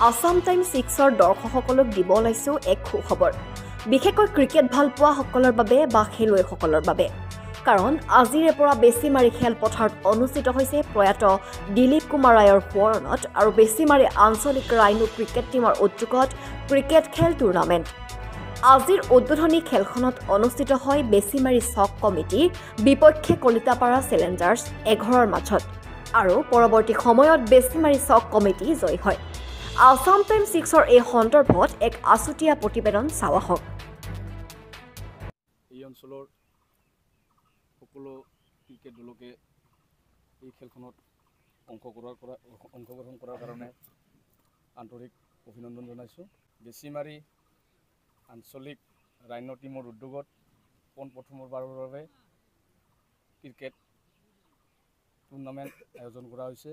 Assam times 6ৰ দৰ্শকসকলক দিব ওলাইছো এক সুখবৰ বিশেষকৈ ক্ৰিকেট ভাল পোৱা সকলৰ বাবে বা খেলুৱৈসকলৰ বাবে কাৰণ আজিৰে পৰা বেছিমাৰি খেলপথাৰত অনুষ্ঠিত হৈছে প্ৰয়াত দিলীপ কুমাৰ ৰায়ৰ সোঁৱৰণত আৰু বেছিমাৰি আঞ্চলিক ৰাইনো ক্ৰিকেট টীমৰ উদ্যোগত ক্ৰিকেট খেল টুৰ্ণামেণ্ট আজিৰ উদ্বোধনী খেলখনত অনুষ্ঠিত হয় বেছিমাৰি চক কমিটি বিপক্ষে কলিতাপাৰা চেলেঞ্জাৰ্ছ 11ৰ মাজত আৰু পৰৱৰ্তী সময়ত বেছিমাৰি চক কমিটি জয় হয় আসাম টাইমছ 6ৰ এই সন্দৰ্ভত এক আছুতীয়া প্ৰতিবেদন চাওয়া হওক এই অঞ্চলৰ সকলো ক্ৰিকেট দলকে এই খেলখনত অংশগ্ৰহণ কৰাৰ কাৰণে আন্তৰিক অভিনন্দন জনাইছোঁ বেছিমাৰি আঞ্চলিক ৰাইনো টীমৰ উদ্যোগত পোনপ্ৰথমবাৰৰ বাবে ক্ৰিকেট টুৰ্ণামেণ্ট আয়োজন কৰা হৈছে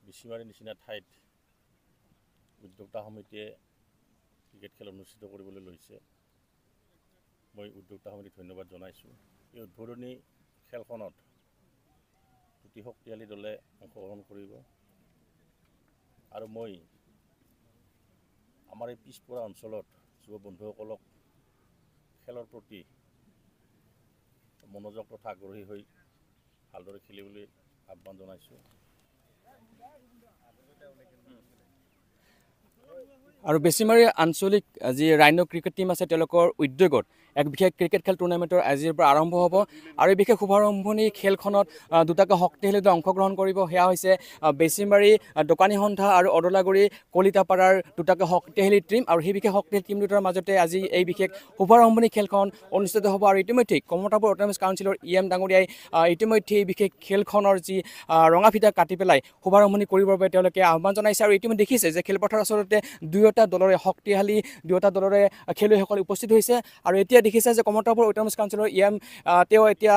বেছিমাৰি নিচিনা ঠাইত উদ্যোক্তা সমিতিয়ে ক্ৰিকেট খেল অনুষ্ঠিত কৰিবলৈ লৈছে মই উদ্যোক্তা সমিতিক ধন্যবাদ জনাইছোঁ এই উদ্বোধনী খেলখনত অতি শক্তিশালী দলে অংশগ্ৰহণ কৰিব আৰু মই আমাৰ এই পিছপৰা অঞ্চলত যুৱ বন্ধুসকলক খেলৰ প্ৰতি মনোযোগ তথা আগ্ৰহী হৈ ভালদৰে খেলিবলৈ আহ্বান জনাইছোঁ আৰু বেছিমাৰি আঞ্চলিক যি ৰাইনো ক্ৰিকেট টীম আছে তেওঁলোকৰ উদ্যোগত এক বিশেষ ক্ৰিকেট খেল টুৰ্ণামেণ্টৰ আজিৰ পৰা আৰম্ভ হ'ব আৰু এই বিশেষ শুভাৰম্ভণি খেলখনত দুটাকৈ শক্তিশালী দলে অংশগ্ৰহণ কৰিব সেয়া হৈছে বেছিমাৰি দোকানী সন্থা আৰু অদলাগুৰি কলিতাপাৰাৰ দুটাকৈ শক্তিশালী টীম আৰু সেই বিশেষ শক্তিশালী টীম দুটাৰ মাজতে আজি এই বিশেষ শুভাৰম্ভণি খেলখন অনুষ্ঠিত হ'ব আৰু ইতিমধ্যে কমতাপুৰ অট'নমাছ কাউন্সিলৰ EM ডাঙৰীয়াই ইতিমধ্যে এই বিশেষ খেলখনৰ যি ৰঙা ফিটা কাটি পেলাই শুভাৰম্ভণি কৰিবৰ বাবে তেওঁলোকে আহ্বান জনাইছে আৰু ইতিমধ্যে দেখিছে যে খেলপথাৰ আচলতে দুয়োটা দলৰে শক্তিশালী দুয়োটা দলৰে খেলুৱৈসকল উপস্থিত হৈছে আৰু এতিয়া দেখিছে যে কমতাপুৰ অট'নমাছ কাউন্সিলৰ EM তেওঁ এতিয়া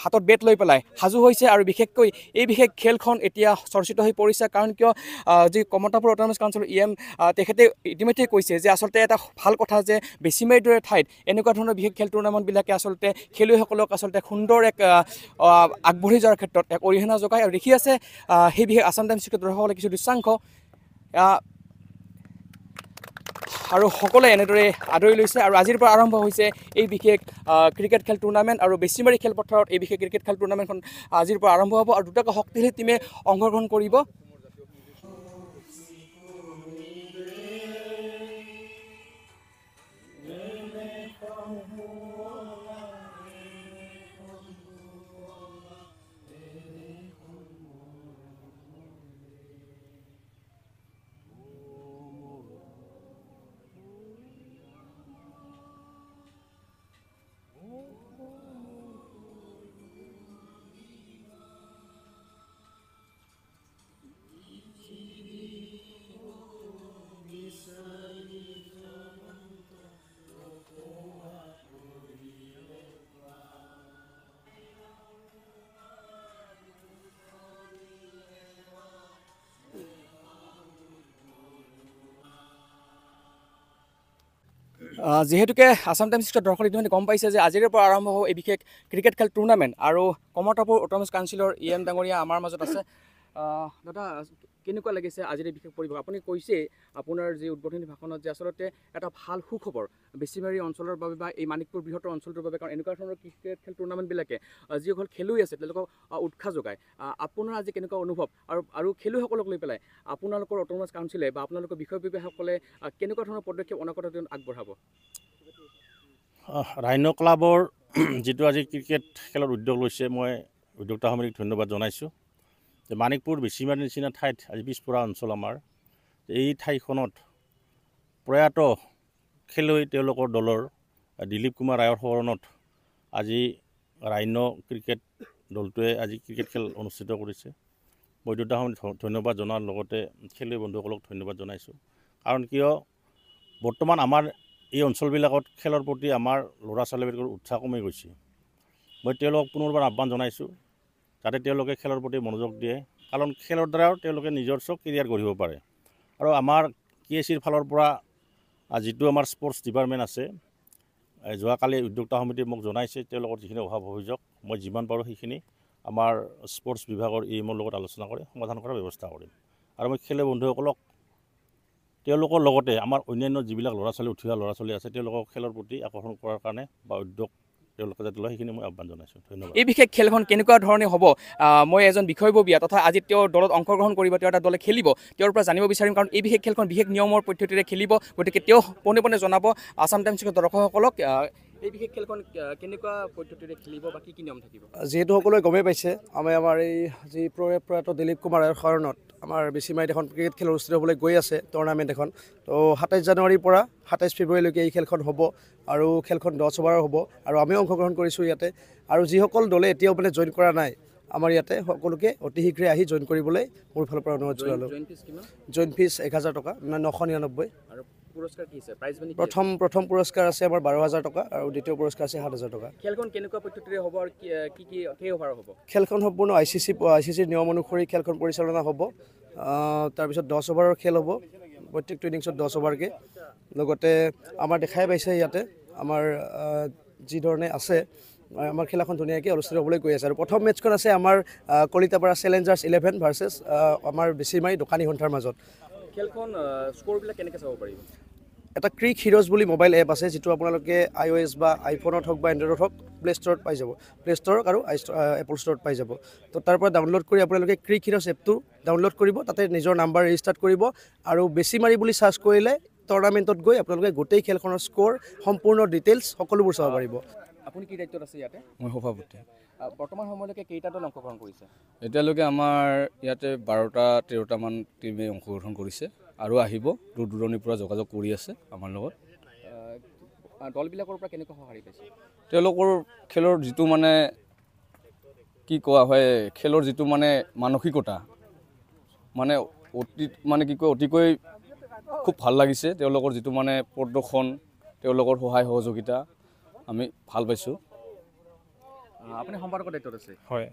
হাতত বেট লৈ পেলাই সাজু হৈছে আৰু বিশেষকৈ এই বিশেষ খেলখন এতিয়া চৰ্চিত হৈ পৰিছে কাৰণ কিয় যি কমতাপুৰ অট'নমাছ কাউন্সিলৰ EM তেখেতে ইতিমধ্যে কৈছে যে আচলতে এটা ভাল কথা যে বেছিমাৰিৰ দৰে ঠাইত এনেকুৱা ধৰণৰ বিশেষ খেল টুৰ্ণামেণ্টবিলাকে আচলতে খেলুৱৈসকলক আচলতে সুন্দৰ এক আগবাঢ়ি যোৱাৰ ক্ষেত্ৰত এক অৰিহণা যোগায় আৰু দেখি আছে সেই বিশেষ আসাম টাইমছ দৰ্শকসকলে কিছু দৃশ্যাংশ আৰু সকলোৱে এনেদৰে আদৰি লৈছে আৰু আজিৰ পৰা আৰম্ভ হৈছে এই বিশেষ ক্ৰিকেট খেল টুৰ্ণামেণ্ট আৰু বেছিমাৰি খেলপথাৰত এই বিশেষ ক্ৰিকেট খেল টুৰ্ণামেণ্টখন আজিৰ পৰা আৰম্ভ হ'ব আৰু দুটাকৈ শক্তিশালী টীমে অংশগ্ৰহণ কৰিব যিহেতুকে আসাম টাইমছ দৰ্শক ইতিমধ্যে গম পাইছে যে আজিৰে পৰা আৰম্ভ হ'ব এই বিশেষ ক্ৰিকেট খেল টুৰ্ণামেণ্ট আৰু কমতাপুৰ অট'নমাছ কাউন্সিলৰ EM ডাঙৰীয়া আমাৰ মাজত আছে দাদা কেনেকুৱা লাগিছে আজিৰ এই বিশেষ পৰিৱেশ আপুনি কৈছে আপোনাৰ যি উদ্বোধনী ভাষণত যে আচলতে এটা ভাল সুখবৰ বেছিমাৰি অঞ্চলৰ বাবে বা এই মানিকপুৰ বৃহত্তৰ অঞ্চলটোৰ বাবে কাৰণ এনেকুৱা ধৰণৰ ক্ৰিকেট খেল টুৰ্ণামেণ্টবিলাকে যিসকল খেলুৱৈ আছে তেওঁলোকক উৎসাহ যোগায় আপোনাৰ আজি কেনেকুৱা অনুভৱ আৰু খেলুৱৈসকলক লৈ পেলাই আপোনালোকৰ অট'নমাছ কাউন্সিলে বা আপোনালোকৰ বিষয়ববীয়াসকলে কেনেকুৱা ধৰণৰ পদক্ষেপ অনাগত দিনত আগবঢ়াব ৰাইনো ক্লাবৰ যিটো আজি ক্ৰিকেট খেলৰ উদ্যোগ লৈছে মই উদ্যোক্তা সমিতিক ধন্যবাদ জনাইছোঁ যে মানিকপুৰ বেছিমাৰি নিচিনা ঠাইত আজি পিছপৰা অঞ্চল আমাৰ এই ঠাইখনত প্ৰয়াত খেলুৱৈ তেওঁলোকৰ দলৰ দিলীপ কুমাৰ ৰায়ৰ সোঁৱৰণত আজি ৰাইনো ক্ৰিকেট দলটোৱে আজি ক্ৰিকেট খেল অনুষ্ঠিত কৰিছে মই দুটা ধন্যবাদ জনাৰ লগতে খেলুৱৈ বন্ধুসকলক ধন্যবাদ জনাইছোঁ কাৰণ কিয় বৰ্তমান আমাৰ এই অঞ্চলবিলাকত খেলৰ প্ৰতি আমাৰ ল'ৰা ছোৱালীবিলাকৰ উৎসাহ কমি গৈছে। মই তেওঁলোকক পুনৰবাৰ আহ্বান জনাইছোঁ যাতে তেওঁলোকে খেলৰ প্ৰতি মনোযোগ দিয়ে, কাৰণ খেলৰ দ্বাৰাও তেওঁলোকে নিজস্ব কেৰিয়াৰ গঢ়িব পাৰে। আৰু আমাৰ KACৰ ফালৰ পৰা যিটো আমাৰ স্পৰ্টছ ডিপাৰ্টমেণ্ট আছে, যোৱাকালি উদ্যোক্তা সমিতিয়ে মোক জনাইছে তেওঁলোকৰ যিখিনি অভাৱ অভিযোগ মই যিমান পাৰোঁ সেইখিনি আমাৰ স্পৰ্টছ বিভাগৰ EMৰ লগত আলোচনা কৰি সমাধান কৰাৰ ব্যৱস্থা কৰিম। আৰু মই খেলুৱৈ বন্ধুসকলক তেওঁলোকৰ লগতে আমাৰ অন্যান্য যিবিলাক ল'ৰা ছোৱালী উঠি অহা ল'ৰা ছোৱালী আছে তেওঁলোকক খেলৰ প্ৰতি আকৰ্ষণ কৰাৰ কাৰণে বা উদ্যোগ তেওঁলোকে যাতে লয় সেইখিনি মই আহ্বান জনাইছোঁ। ধন্যবাদ। এই বিশেষ খেলখন কেনেকুৱা ধৰণে হ'ব, মই এজন বিষয়ববীয়া তথা আজি তেওঁৰ দলত অংশগ্ৰহণ কৰিব, তেওঁৰ এটা দলে খেলিব, তেওঁৰ পৰা জানিব বিচাৰিম, কাৰণ এই বিশেষ খেলখন বিশেষ নিয়মৰ পদ্ধতিৰে খেলিব। গতিকে তেওঁ পোনে পোনে জনাব আছাম টাইমছৰ দৰ্শকসকলক এই বিশেষ খেলখন কেনেকুৱা পদ্ধতিৰে খেলিব বা কি কি নিয়ম থাকিব। যিহেতু সকলোৱে গমেই পাইছে, আমাৰ এই যি প্ৰয়াত দিলীপ কুমাৰৰ শৰণত আমাৰ বেছিমাৰীত এখন ক্ৰিকেট খেল অনুষ্ঠিত হ'বলৈ গৈ আছে, টুৰ্ণামেণ্ট এখন। তো 27 জানুৱাৰীৰ পৰা 27 ফেব্ৰুৱাৰীলৈকে এই খেলখন হ'ব আৰু খেলখন 10 অভাৰৰ হ'ব আৰু আমিও অংশগ্ৰহণ কৰিছোঁ ইয়াতে। আৰু যিসকল দলে এতিয়াও জইন কৰা নাই আমাৰ ইয়াতে, সকলোকে অতি শীঘ্ৰে আহি জইন কৰিবলৈ মোৰ ফালৰ পৰা অনুৰোধ জনালোঁ। জইন ফিজ 1000 টকা, 999। আৰু পুৰস্কাৰ কি আছে? প্ৰাইজ মানি প্ৰথম পুৰস্কাৰ আছে আমাৰ 12,000 টকা আৰু দ্বিতীয় পুৰস্কাৰ আছে 7,000 টকা। খেলখন কেনেকুৱা পদ্ধতিৰে হ'ব আৰু কি কেই অভাৰ হ'ব? খেলখন সম্পূৰ্ণ ICCৰ নিয়ম অনুসৰি খেলখন পৰিচালনা হ'ব। তাৰপিছত 10 অভাৰৰ খেল হ'ব, প্ৰত্যেকটো ইনিংছত 10 অভাৰকৈ। লগতে আমাৰ দেখাই পাইছে ইয়াতে আমাৰ যিধৰণে আছে আমাৰ খেলাখন ধুনীয়াকৈ অনুষ্ঠিত হ'বলৈ গৈ আছে। আৰু প্ৰথম মেটচখন আছে আমাৰ কলিতাপাৰা চেলেঞ্জাৰ্ছ 11 ভাৰ্চেছ আমাৰ বেছিমাৰী দোকানী সন্থাৰ মাজত। খেলখন স্ক'ৰবিলাক কেনেকৈ চাব পাৰিব? এটা ক্ৰিক হিৰ'জ বুলি মোবাইল এপ আছে, যিটো আপোনালোকে iOS বা আইফোনত হওক বা এণ্ড্ৰইডত হওক প্লে ষ্ট'ৰত পাই যাব, প্লে ষ্ট'ৰত আৰু এপল ষ্ট'ৰত পাই যাব। তো তাৰ পৰা ডাউনলোড কৰি আপোনালোকে ক্ৰিক হিৰ'জ এপটো ডাউনলোড কৰিব, তাতে নিজৰ নাম্বাৰ ৰেজিষ্টাৰ্ট কৰিব আৰু বেছিমাৰী বুলি চাৰ্চ কৰিলে টুৰ্ণামেণ্টত গৈ আপোনালোকে গোটেই খেলখনৰ স্ক'ৰ, সম্পূৰ্ণ ডিটেইলছ সকলোবোৰ চাব পাৰিব। আপুনি কি দায়িত্বত আছে ইয়াতে? মই সভাপতি। বৰ্তমান সময়লৈকে কেইটা দল অংশগ্ৰহণ কৰিছে? এতিয়ালৈকে আমাৰ ইয়াতে 12-13টামান টিমে অংশগ্ৰহণ কৰিছে আৰু আহিব, দূৰ দূৰণিৰ পৰা যোগাযোগ কৰি আছে আমাৰ লগত। দলবিলাকৰ পৰা কেনেকুৱা সঁহাৰি পাইছে? তেওঁলোকৰ খেলৰ যিটো কি কোৱা হয়, খেলৰ যিটো মানসিকতা অতিকৈ খুব ভাল লাগিছে। তেওঁলোকৰ যিটো প্ৰদৰ্শন, তেওঁলোকৰ সহায় সহযোগিতা আমি ভাল পাইছোঁ। আপুনি সম্পাদকৰ দায়িত্বত আছে? হয়।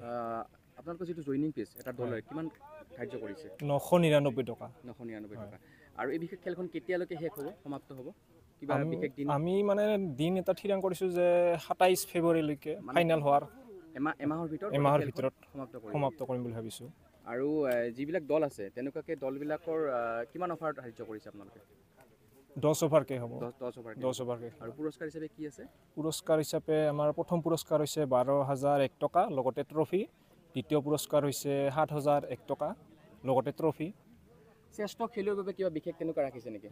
আপোনালোকৰ যিটো জইনিং ফিজ এটা দলে কিমান ধাৰ্য কৰিছে? 999 টকা। 999 টকা। আৰু এই বিশেষ খেলখন কেতিয়ালৈকে শেষ হ'ব, সমাপ্ত হ'ব? কিবা বিশেষ দিন? আমি দিন এটা থিৰাং কৰিছোঁ যে 27 ফেব্ৰুৱাৰীলৈকে ফাইনেল হোৱাৰ এমাহৰ ভিতৰত সমাপ্ত কৰিম বুলি ভাবিছোঁ। আৰু যিবিলাক দল আছে তেনেকুৱাকৈ দলবিলাকৰ কিমান অফাৰ ধাৰ্য কৰিছে আপোনালোকে? 10 অভাৰকৈ হ'ব। 10 অভাৰকৈ। আৰু পুৰস্কাৰ হিচাপে কি আছে? পুৰস্কাৰ হিচাপে আমাৰ প্ৰথম পুৰস্কাৰ হৈছে 12,001 টকা, লগতে ট্ৰফি। দ্বিতীয় পুৰস্কাৰ হৈছে 7,001 টকা, লগতে ট্ৰফি। শ্ৰেষ্ঠ খেলুৱৈৰ বাবে কিবা বিশেষ তেনেকুৱা ৰাখিছে নেকি?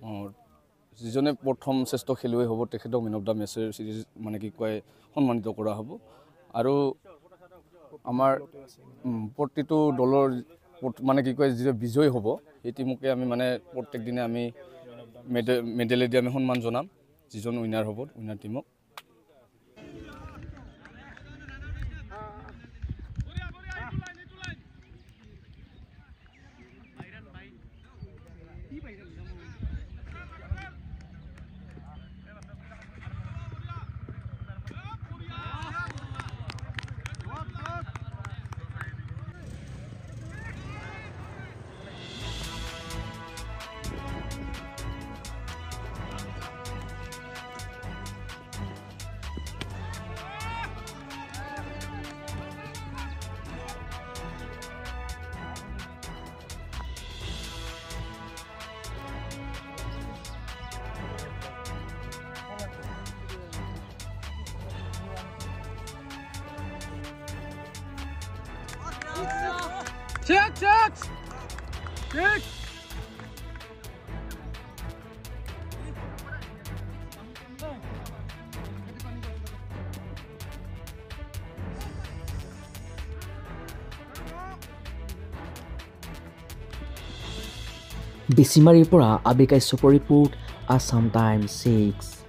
যিজনে প্ৰথম শ্ৰেষ্ঠ খেলুৱৈ হ'ব তেখেতক মেন অফ দ্য মেচৰ চিৰিজ সন্মানিত কৰা হ'ব। আৰু আমাৰ প্ৰতিটো দলৰ যিটো বিজয়ী হ'ব সেই টিমকে আমি প্ৰত্যেক দিনে আমি মেডেলেদি আমি সন্মান জনাম যিজন উইনাৰ হ'ব, উইনাৰ টিমক। Check! বেছিমাৰীৰ পৰা আবিকাশ্যপৰ ৰিপোৰ্ট, আছাম টাইমছ 6।